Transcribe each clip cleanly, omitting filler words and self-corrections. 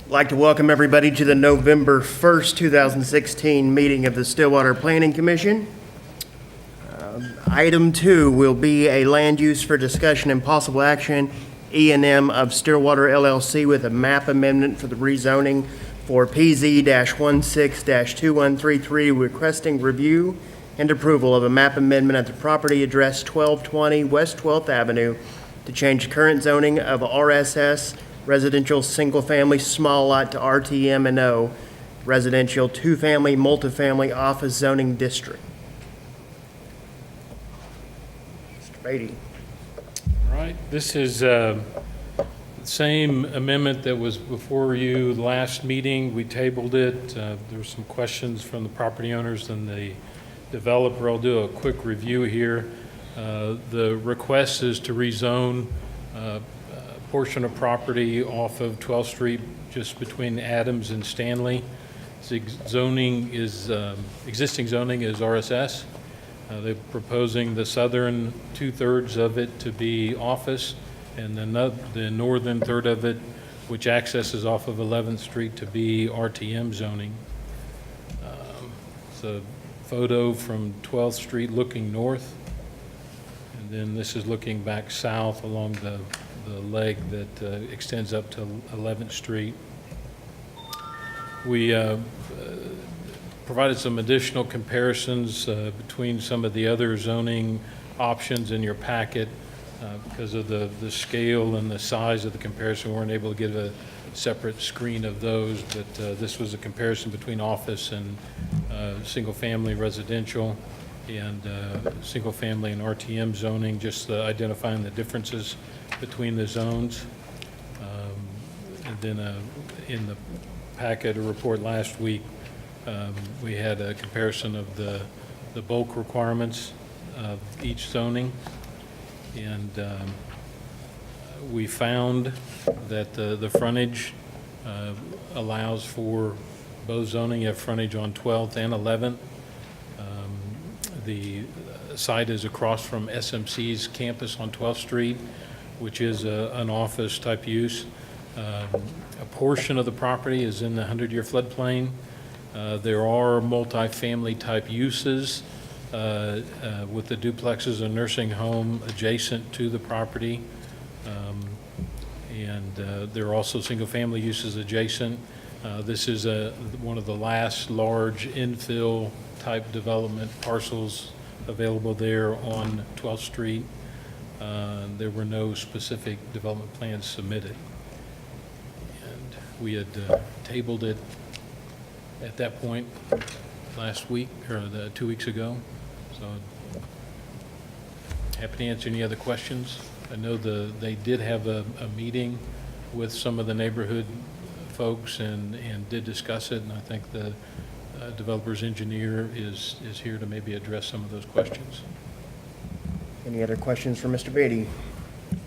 I'd like to welcome everybody to the November 1st, 2016 meeting of the Stillwater Planning Commission. Item 2 will be a land use for discussion and possible action, E&M of Stillwater LLC with a map amendment for the rezoning for PZ-16-2133, requesting review and approval of a map amendment at the property address 1220 West 12th Avenue to change current zoning of RSS residential single-family small lot to RTM and O residential two-family multifamily office zoning district. Mr. Beatty. All right, this is the same amendment that was before you last meeting. We tabled it. There were some questions from the property owners and the developer. I'll do a quick review here. The request is to rezone portion of property off of 12th Street, just between Adams and Stanley. The zoning is, existing zoning is RSS. They're proposing the southern 2/3 of it to be office, and the northern third of it, which accesses off of 11th Street, to be RTM zoning. It's a photo from 12th Street looking north, and then this is looking back south along the leg that extends up to 11th Street. We provided some additional comparisons between some of the other zoning options in your packet. Because of the scale and the size of the comparison, we weren't able to get a separate screen of those, but this was a comparison between office and single-family residential and single-family and RTM zoning, just identifying the differences between the zones. And then in the packet, a report last week, we had a comparison of the bulk requirements of each zoning. And we found that the frontage allows for both zoning. You have frontage on 12th and 11th. The site is across from SMC's campus on 12th Street, which is an office type use. A portion of the property is in the 100-year floodplain. There are multifamily type uses with the duplexes and nursing home adjacent to the property. And there are also single-family uses adjacent. This is one of the last large infill type development parcels available there on 12th Street. There were no specific development plans submitted. And we had tabled it at that point last week, or 2 weeks ago. So happy to answer any other questions. I know they did have a meeting with some of the neighborhood folks and did discuss it, and I think the developer's engineer is here to maybe address some of those questions. Any other questions for Mr. Beatty? All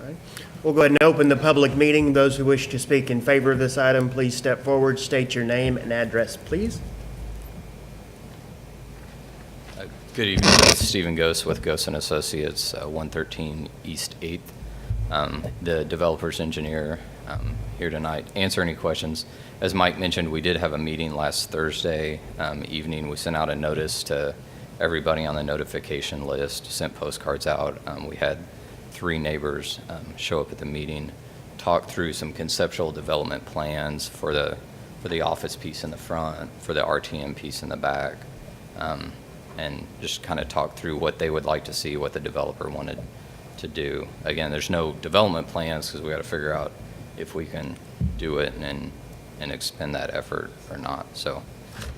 right. We'll go ahead and open the public meeting. Those who wish to speak in favor of this item, please step forward, state your name and address, please. Good evening. It's Stephen Gose with Gose & Associates, 113 East 8th. The developer's engineer here tonight. Answer any questions. As Mike mentioned, we did have a meeting last Thursday evening. We sent out a notice to everybody on the notification list, sent postcards out. We had 3 neighbors show up at the meeting, talk through some conceptual development plans for the office piece in the front, for the RTM piece in the back, and just kind of talk through what they would like to see, what the developer wanted to do. Again, there's no development plans because we got to figure out if we can do it and expend that effort or not. So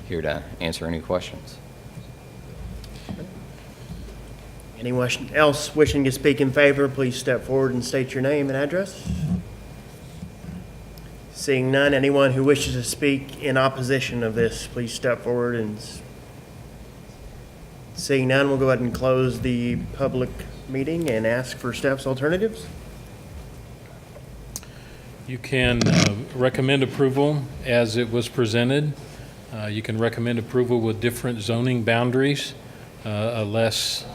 here to answer any questions. Anyone else wishing to speak in favor, please step forward and state your name and address. Seeing none, anyone who wishes to speak in opposition of this, please step forward. And seeing none, we'll go ahead and close the public meeting and ask for staff's alternatives. You can recommend approval as it was presented. You can recommend approval with different zoning boundaries, a less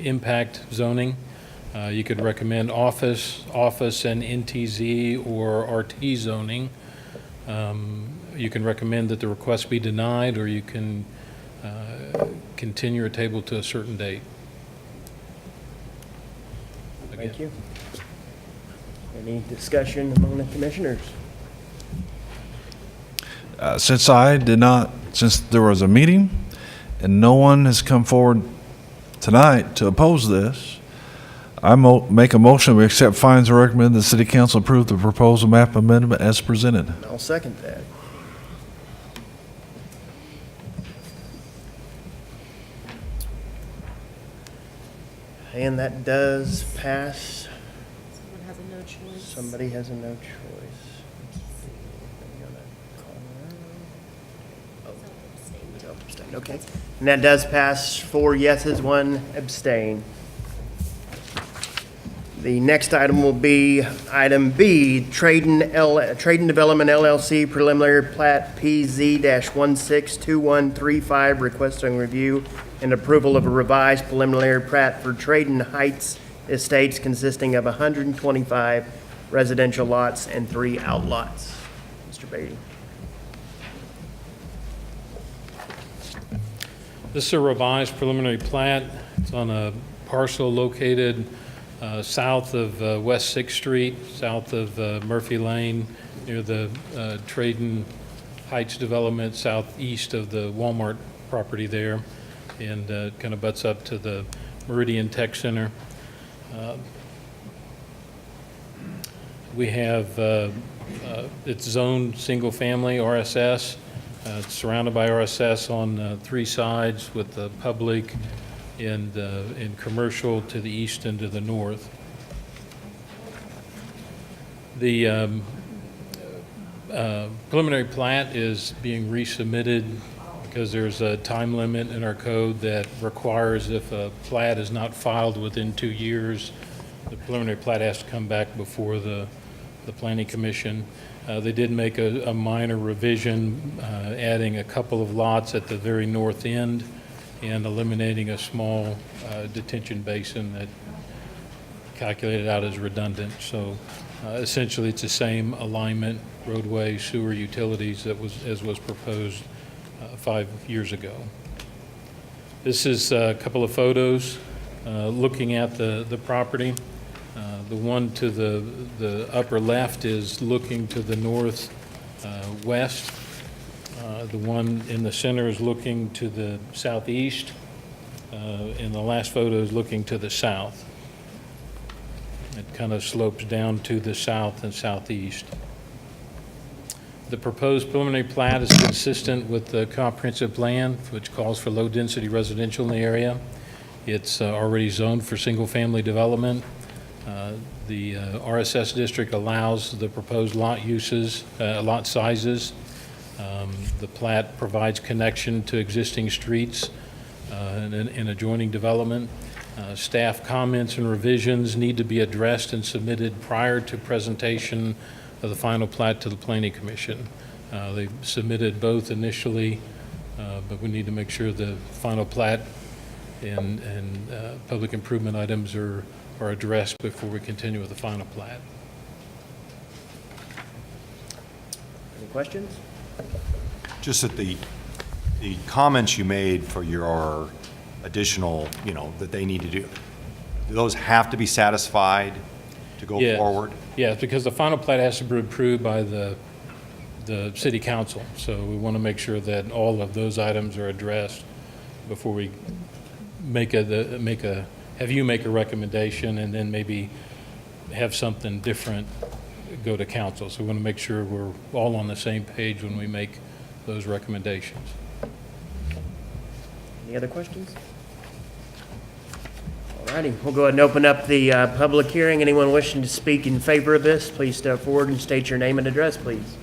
impact zoning. You could recommend office and NTZ or RT zoning. You can recommend that the request be denied, or you can continue or table to a certain date. Thank you. Any discussion among the commissioners? Since there was a meeting and no one has come forward tonight to oppose this, I make a motion we accept findings and recommend the city council approve the proposed map amendment as presented. I'll second that. And that does pass. Someone has a no choice. Somebody has a no choice. Okay. And that does pass 4 yeses, 1 abstain. The next item will be item B, Traden Development LLC preliminary plat PZ-162135, requesting review and approval of a revised preliminary plat for Traden Heights Estates consisting of 125 residential lots and 3 outlots. Mr. Beatty. This is a revised preliminary plat. It's on a parcel located south of West 6th Street, south of Murphy Lane, near the Traden Heights development, southeast of the Walmart property there, and kind of butts up to the Meridian Tech Center. We have, it's zoned single-family RSS. It's surrounded by RSS on 3 sides, with the public and commercial to the east and to the north. The preliminary plat is being resubmitted because there's a time limit in our code that requires, if a plat is not filed within 2 years, the preliminary plat has to come back before the Planning Commission. They did make a minor revision, adding a couple of lots at the very north end and eliminating a small detention basin that calculated out as redundant. So essentially, it's the same alignment, roadway, sewer, utilities as was proposed 5 years ago. This is a couple of photos looking at the property. The one to the upper left is looking to the north west. The one in the center is looking to the southeast, and the last photo is looking to the south. It kind of slopes down to the south and southeast. The proposed preliminary plat is consistent with the comprehensive plan, which calls for low-density residential in the area. It's already zoned for single-family development. The RSS district allows the proposed lot uses, lot sizes. The plat provides connection to existing streets and adjoining development. Staff comments and revisions need to be addressed and submitted prior to presentation of the final plat to the Planning Commission. They submitted both initially, but we need to make sure the final plat and public improvement items are addressed before we continue with the final plat. Any questions? Just that the comments you made for your additional, that they need to do those have to be satisfied to go Yes. forward? Yes, because the final plat has to be approved by the city council. So we want to make sure that all of those items are addressed before we have you make a recommendation, and then maybe have something different go to council. So we want to make sure we're all on the same page when we make those recommendations. Any other questions? All righty, we'll go ahead and open up the public hearing. Anyone wishing to speak in favor of this, please step forward and state your name and address, please.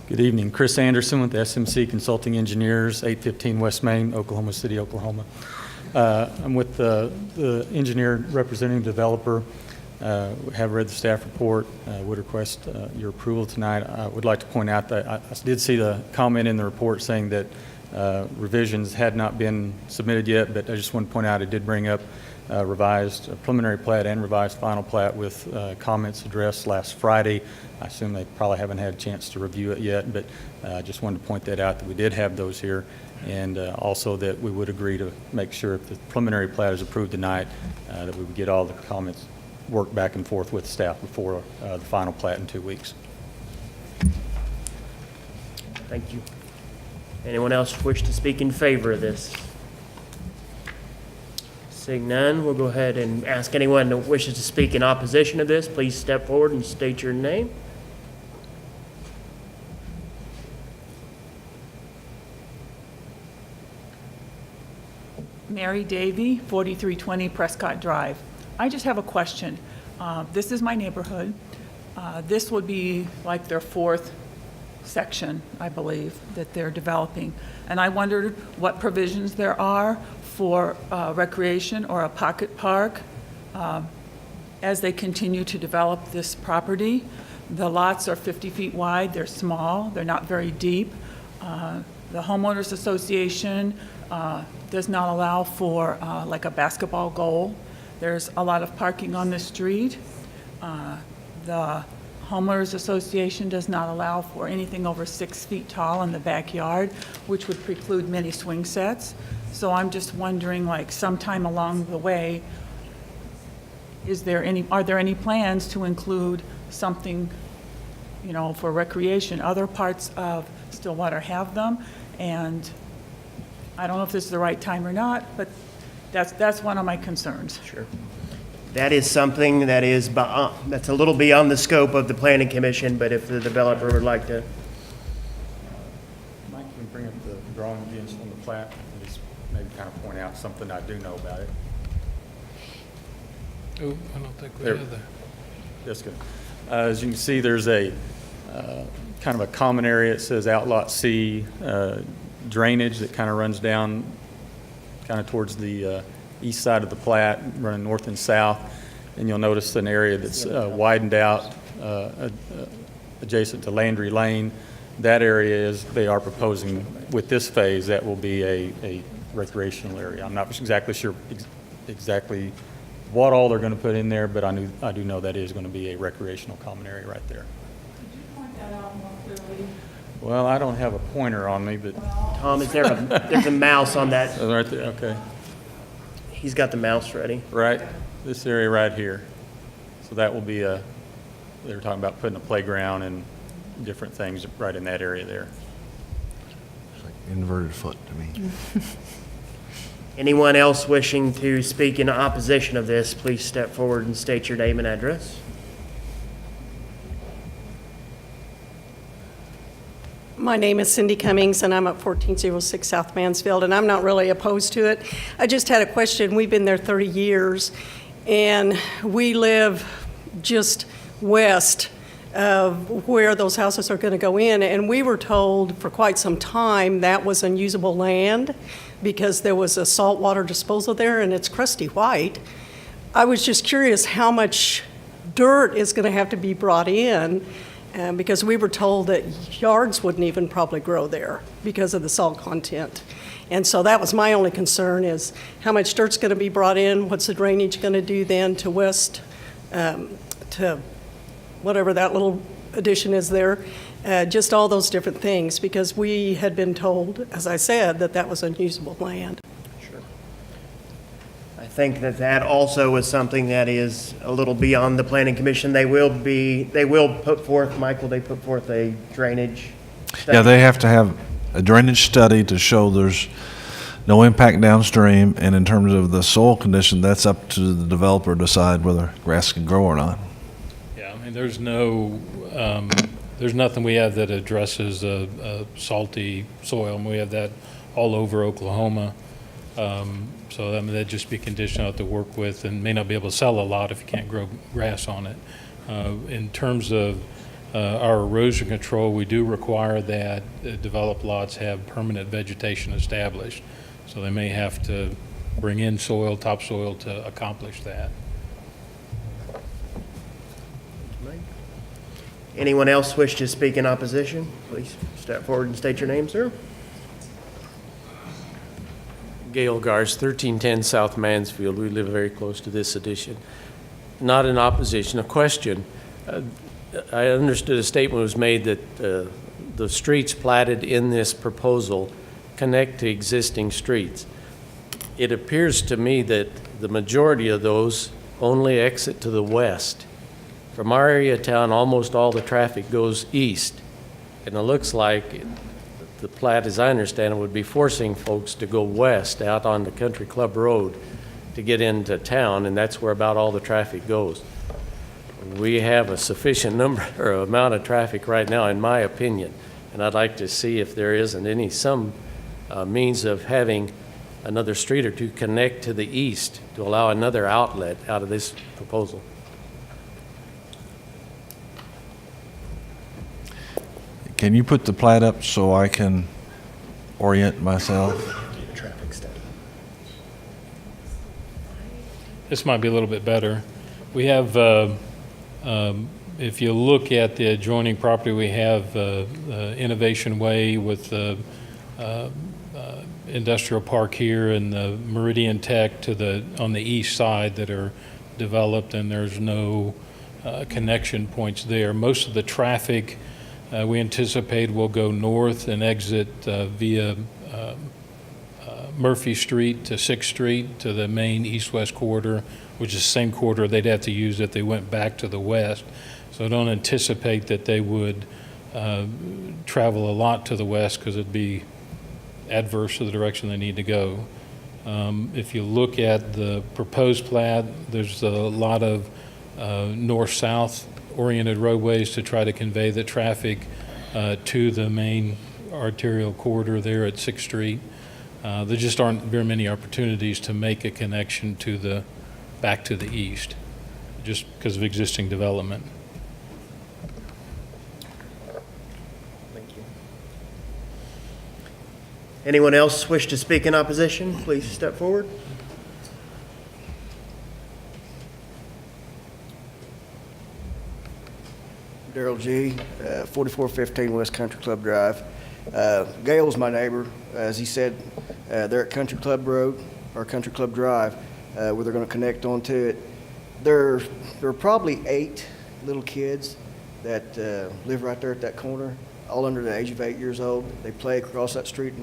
Good evening. Chris Anderson with SMC Consulting Engineers, 815 West Main, Oklahoma City, Oklahoma. I'm with the engineer representing developer. We have read the staff report. Would request your approval tonight. I would like to point out that I did see the comment in the report saying that Revisions had not been submitted yet, but I just want to point out it did bring up revised preliminary plat and revised final plat with comments addressed last Friday. I assume they probably haven't had a chance to review it yet, but I just wanted to point that out, that we did have those here, and also that we would agree to make sure if the preliminary plat is approved tonight, that we would get all the comments worked back and forth with staff before the final plat in 2 weeks. Thank you. Anyone else wish to speak in favor of this? Seeing none, we'll go ahead and ask anyone that wishes to speak in opposition to this, please step forward and state your name. Mary Davy, 4320 Prescott Drive. I just have a question. This is my neighborhood. This would be like their fourth section, I believe, that they're developing. And I wondered what provisions there are for recreation or a pocket park as they continue to develop this property. The lots are 50 feet wide, they're small, they're not very deep. The homeowners association does not allow for like a basketball goal. There's a lot of parking on the street. The homeowners association does not allow for anything over 6 feet tall in the backyard, which would preclude many swing sets. So I'm just wondering, like, sometime along the way, are there any plans to include something, you know, for recreation? Other parts of Stillwater have them, and I don't know if this is the right time or not, but that's one of my concerns. Sure. That is something that is, that's a little beyond the scope of the planning commission, but if the developer would like to. Mike, can you bring up the drawing again on the plat and just maybe kind of point out something I do know about it? Oh, I don't think we There. have that. That's good. As you can see, there's a kind of a common area. It says Outlot C drainage that kind of runs down kind of towards the east side of the plat, running north and south. And you'll notice an area that's widened out adjacent to Landry Lane. That area is, they are proposing with this phase, that will be a recreational area. I'm not exactly sure exactly what all they're going to put in there, but I do know that is going to be a recreational common area right there. Could you point that out more clearly? Well, I don't have a pointer on me, but Tom, is there's a mouse on that? right there, okay. He's got the mouse ready. Right, this area right here. So that will be they were talking about putting a playground and different things right in that area there. It's like inverted foot to me. Anyone else wishing to speak in opposition of this, please step forward and state your name and address. My name is Cindy Cummings, and I'm at 1406 South Mansfield, and I'm not really opposed to it. I just had a question. We've been there 30 years, and we live just west of where those houses are going to go in, and we were told for quite some time that was unusable land because there was a saltwater disposal there, and it's crusty white. I was just curious how much dirt is going to have to be brought in, because we were told that yards wouldn't even probably grow there because of the salt content. And so that was my only concern, is how much dirt's going to be brought in, what's the drainage going to do then to west, to whatever that little addition is there, just all those different things, because we had been told, as I said, that that was unusable land. Sure. I think that also is something that is a little beyond the planning commission. They will put forth, Michael, they put forth a drainage study. Yeah, they have to have a drainage study to show there's no impact downstream, and in terms of the soil condition, that's up to the developer to decide whether grass can grow or not. Yeah, I mean, there's nothing we have that addresses a salty soil, and we have that all over Oklahoma. So I mean, that'd just be conditional out to work with, and may not be able to sell a lot if you can't grow grass on it. In terms of our erosion control, we do require that developed lots have permanent vegetation established. So they may have to bring in soil, topsoil, to accomplish that. Anyone else wish to speak in opposition? Please step forward and state your name, sir. Gail Garst, 1310 South Mansfield. We live very close to this addition. Not in opposition, a question. I understood a statement was made that the streets platted in this proposal connect to existing streets. It appears to me that the majority of those only exit to the west. From our area of town, almost all the traffic goes east. And it looks like the plat, as I understand it, would be forcing folks to go west out onto Country Club Road to get into town, and that's where about all the traffic goes. We have a sufficient number or amount of traffic right now, in my opinion, and I'd like to see if there isn't some means of having another street or two connect to the east to allow another outlet out of this proposal. Can you put the plat up so I can orient myself? Traffic study. This might be a little bit better. We have, if you look at the adjoining property, we have Innovation Way with the industrial park here and the Meridian Tech on the east side that are developed, and there's no connection points there. Most of the traffic we anticipate will go north and exit via Murphy Street to 6th Street to the main east-west corridor, which is the same corridor they'd have to use if they went back to the west. So I don't anticipate that they would travel a lot to the west because it'd be adverse to the direction they need to go. If you look at the proposed plat, there's a lot of north-south oriented roadways to try to convey the traffic to the main arterial corridor there at 6th Street. There just aren't very many opportunities to make a connection to back to the east, just because of existing development. Thank you. Anyone else wish to speak in opposition? Please step forward. Darrell G., 4415 West Country Club Drive. Gail's my neighbor. As he said, they're at Country Club Road, or Country Club Drive, where they're going to connect onto it. There are probably 8 little kids that live right there at that corner, all under the age of 8 years old. They play across that street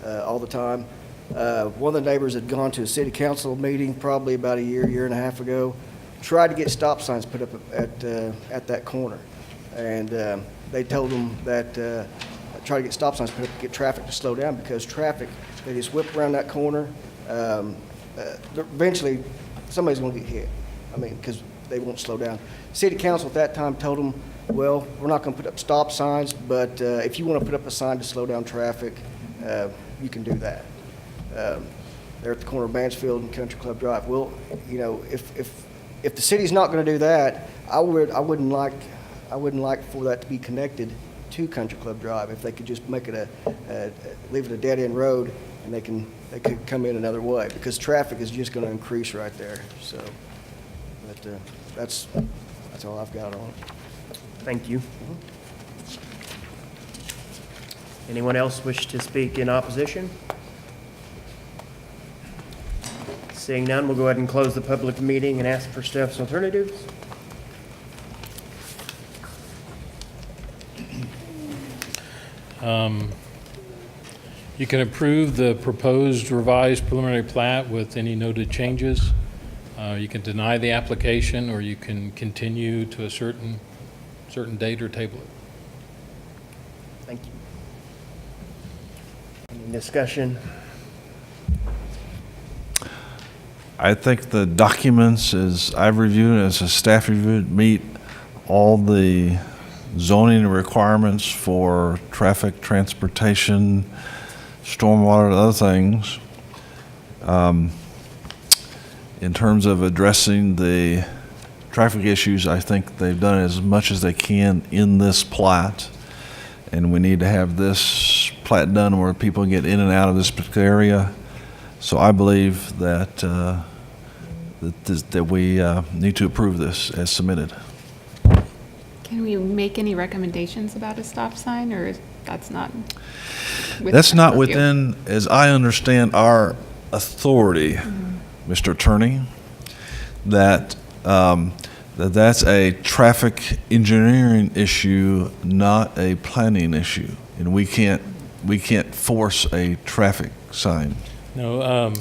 all the time. One of the neighbors had gone to a city council meeting probably about a year and a half ago, tried to get stop signs put up at that corner. And they told them that try to get stop signs put up to get traffic to slow down, because traffic, they just whip around that corner. Eventually, somebody's going to get hit. I mean, because they won't slow down. City council at that time told them, well, we're not going to put up stop signs, but if you want to put up a sign to slow down traffic, you can do that. They're at the corner of Mansfield and Country Club Drive. Well, you know, if the city's not going to do that, I wouldn't like for that to be connected to Country Club Drive. If they could just make it leave it a dead end road, and they could come in another way, because traffic is just going to increase right there. So, but that's all I've got on it. Thank you. Anyone else wish to speak in opposition? Seeing none, we'll go ahead and close the public meeting and ask for staff's alternatives. You can approve the proposed revised preliminary plat with any noted changes. You can deny the application, or you can continue to a certain date or table it. Thank you. Any discussion? I think the documents, as I've reviewed, as a staff reviewed, meet all the zoning requirements for traffic, transportation, stormwater, and other things. In terms of addressing the traffic issues, I think they've done as much as they can in this plat, and we need to have this plat done where people get in and out of this particular area. So I believe that that we need to approve this as submitted. Can we make any recommendations about a stop sign, or that's not? That's not purview? within, as I understand, our authority, Mr. Attorney, that that's a traffic engineering issue, not a planning issue, and we can't force a traffic sign. No,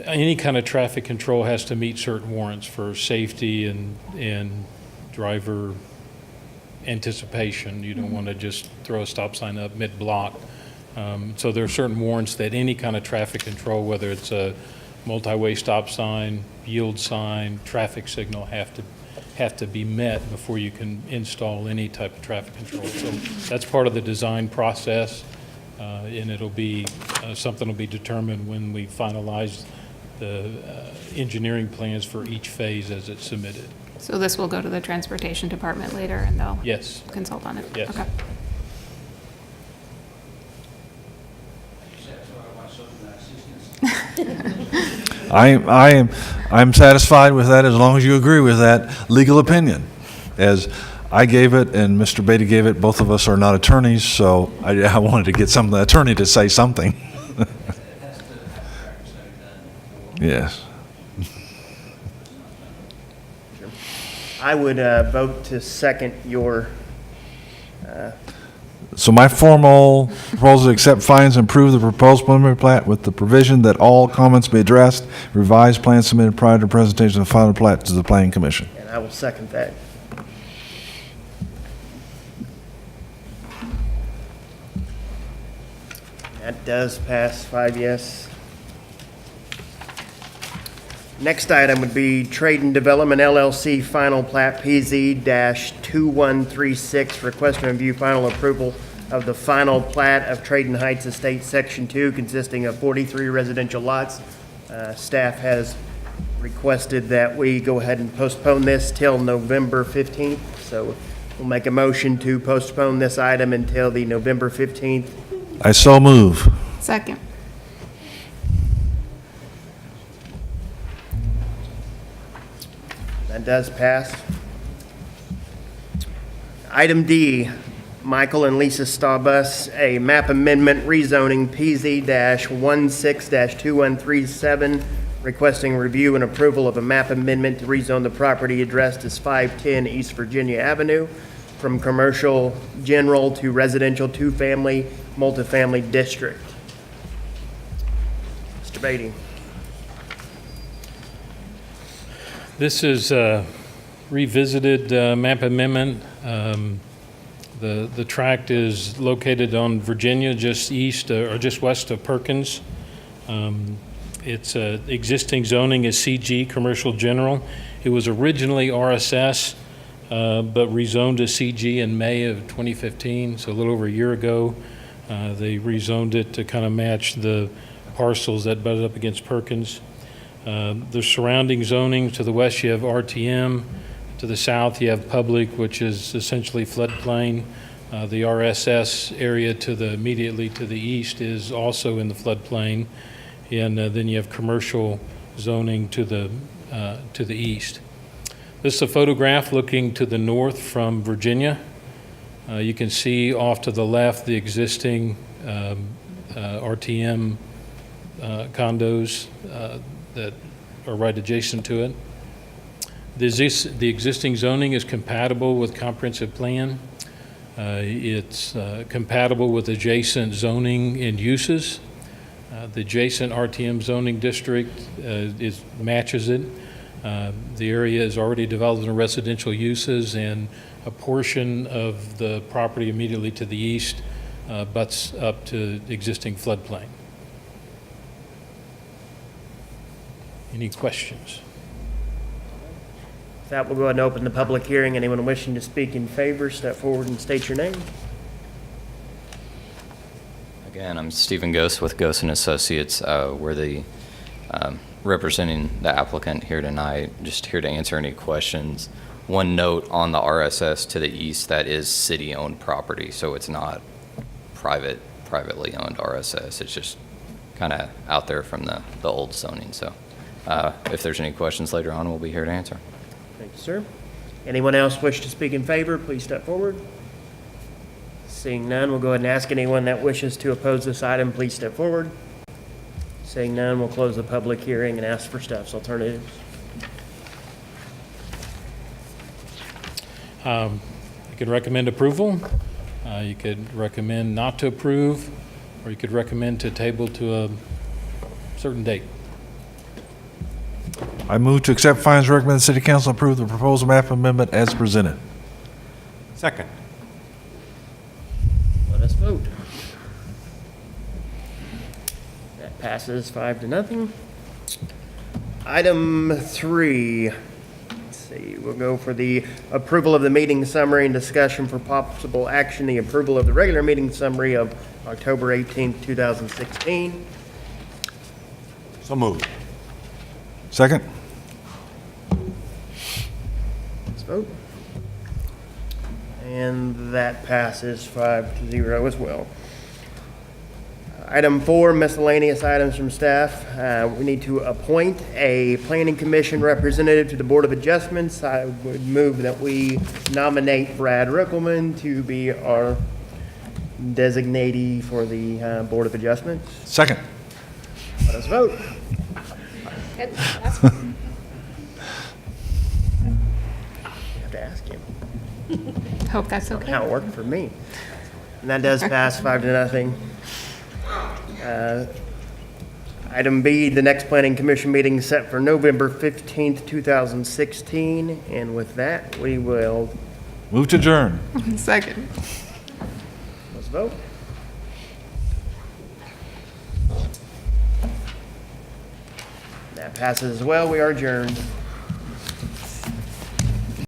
any kind of traffic control has to meet certain warrants for safety and driver anticipation. You don't want to just throw a stop sign up mid-block. So there are certain warrants that any kind of traffic control, whether it's a multi-way stop sign, yield sign, traffic signal, have to be met before you can install any type of traffic control. So that's part of the design process, and it'll be something will be determined when we finalize the engineering plans for each phase as it's submitted. So this will go to the Transportation Department later, and they'll Yes. consult on it? Yes. Okay. I'm satisfied with that as long as you agree with that legal opinion. As I gave it and Mr. Beatty gave it, both of us are not attorneys, so I wanted to get the attorney to say something. Yes. I would vote to second your, So my formal proposal to accept findings and approve the proposed preliminary plat with the provision that all comments be addressed, revised plans submitted prior to presentation of the final plat to the Planning Commission. and I will second that. That does pass 5 yes. Next item would be Trade and Development LLC Final Plat PZ-2136, request to review final approval of the final plat of Trade Heights Estate Section 2 consisting of 43 residential lots. Staff has requested that we go ahead and postpone this till November 15th. So we'll make a motion to postpone this item until the November 15th. I so move. Second. That does pass. Item D, Michael and Lisa Staubus, a map amendment rezoning PZ-16-2137, requesting review and approval of a map amendment to rezone the property addressed as 510 East Virginia Avenue from commercial general to residential two-family, multifamily district. Mr. Beatty. This is a revisited map amendment. The tract is located on Virginia, just east or just west of Perkins. Its existing zoning is CG, Commercial General. It was originally RSS, but rezoned to CG in May of 2015, so a little over a year ago. They rezoned it to kind of match the parcels that butted up against Perkins. The surrounding zoning, to the west you have RTM, to the south you have public, which is essentially floodplain. The RSS area immediately to the east is also in the floodplain, and then you have commercial zoning to the east. This is a photograph looking to the north from Virginia. You can see off to the left the existing RTM condos that are right adjacent to it. The existing zoning is compatible with comprehensive plan. It's compatible with adjacent zoning and uses. The adjacent RTM zoning district matches it. The area is already developed in residential uses, and a portion of the property immediately to the east butts up to existing floodplain. Any questions? With that, we'll go ahead and open the public hearing. Anyone wishing to speak in favor, step forward and state your name. Again, I'm Stephen Gose with Gose and Associates. We're representing the applicant here tonight, just here to answer any questions. One note on the RSS to the east, that is city-owned property, so it's not privately owned RSS. It's just kind of out there from the old zoning. So if there's any questions later on, we'll be here to answer. Thank you, sir. Anyone else wish to speak in favor, please step forward. Seeing none, we'll go ahead and ask anyone that wishes to oppose this item, please step forward. Seeing none, we'll close the public hearing and ask for staff's alternatives. You could recommend approval, you could recommend not to approve, or you could recommend to table to a certain date. I move to accept findings recommend the city council approve the proposed map amendment as presented. Second. Let us vote. That passes 5-0. Item 3. Let's see, we'll go for the approval of the meeting summary and discussion for possible action, the approval of the regular meeting summary of October 18th, 2016. So moved. Second? Let's vote. And that passes 5-0 as well. Item 4, miscellaneous items from staff. We need to appoint a planning commission representative to the Board of Adjustments. I would move that we nominate Brad Rickelman to be our designatee for the Board of Adjustments. Second. Let us vote. Good. You have to ask him Hope that's okay. how it worked for me. And that does pass 5-0. Item B, the next planning commission meeting is set for November 15th, 2016. And with that, we will, Move to adjourn. Second. let's vote. That passes as well. We are adjourned.